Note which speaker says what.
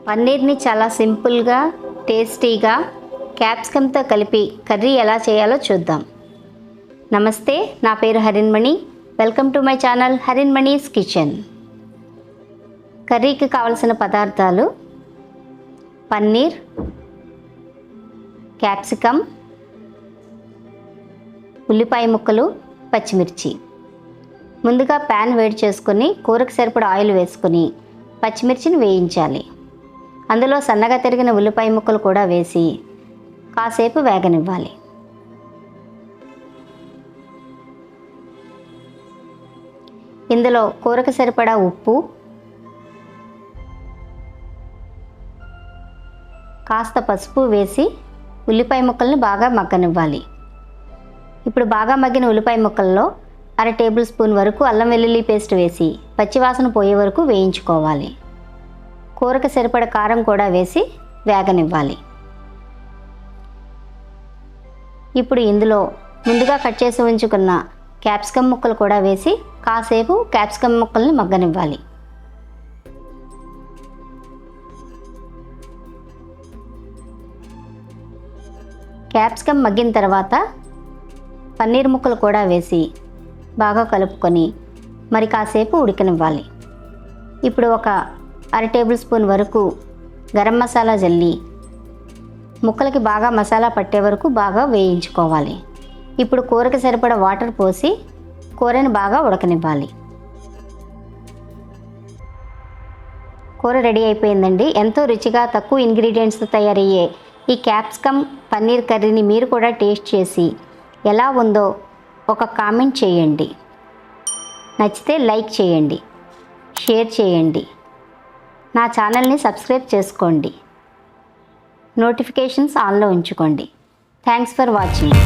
Speaker 1: పన్నీర్ని చాలా సింపుల్గా టేస్టీగా క్యాప్సికమ్తో కలిపి కర్రీ ఎలా చేయాలో చూద్దాం. నమస్తే, నా పేరు Harinmani. Welcome to my channel Harinmani's kitchen. కర్రీకి కావలసిన పదార్థాలు: పన్నీర్, క్యాప్సికమ్, ఉల్లిపాయ ముక్కలు, పచ్చిమిర్చి. ముందుగా ప్యాన్ వేడి చేసుకొని కూరకు సరిపడా ఆయిల్ వేసుకొని పచ్చిమిర్చిని వేయించాలి. అందులో సన్నగా తరిగిన ఉల్లిపాయ ముక్కలు కూడా వేసి కాసేపు వేగనివ్వాలి. ఇందులో కూరకు సరిపడా ఉప్పు, కాస్త పసుపు వేసి ఉల్లిపాయ ముక్కల్ని బాగా మగ్గనివ్వాలి. ఇప్పుడు బాగా మగ్గిన ఉల్లిపాయ ముక్కల్లో 1/2 టేబుల్ స్పూన్ వరకు అల్లం వెల్లుల్లి పేస్ట్ వేసి పచ్చివాసన పోయే వరకు వేయించుకోవాలి. కూరకు సరిపడ కారం కూడా వేసి వేగనివ్వాలి. ఇప్పుడు ఇందులో ముందుగా కట్ చేసి ఉంచుకున్న క్యాప్సికమ్ ముక్కలు కూడా వేసి కాసేపు క్యాప్సికమ్ ముక్కల్ని మగ్గనివ్వాలి. క్యాప్సికమ్ మగ్గిన తర్వాత పన్నీర్ ముక్కలు కూడా వేసి బాగా కలుపుకొని మరి కాసేపు ఉడకనివ్వాలి. ఇప్పుడు ఒక 1/2 టేబుల్ స్పూన్ వరకు గరం మసాలా జల్లి ముక్కలకి బాగా మసాలా పట్టే వరకు బాగా వేయించుకోవాలి. ఇప్పుడు కూరకు సరిపడా వాటర్ పోసి కూరని బాగా ఉడకనివ్వాలి. కూర రెడీ అయిపోయిందండి. ఎంతో రుచిగా తక్కువ ఇంగ్రీడియంట్స్తో తయారయ్యే ఈ క్యాప్సికమ్ పన్నీర్ కర్రీని మీరు కూడా టేస్ట్ చేసి ఎలా ఉందో ఒక కామెంట్ చేయండి. నచ్చితే లైక్ చేయండి, షేర్ చేయండి, నా ఛానల్ని సబ్స్క్రైబ్ చేసుకోండి, నోటిఫికేషన్స్ ఆన్లో ఉంచుకోండి. Thanks for watching.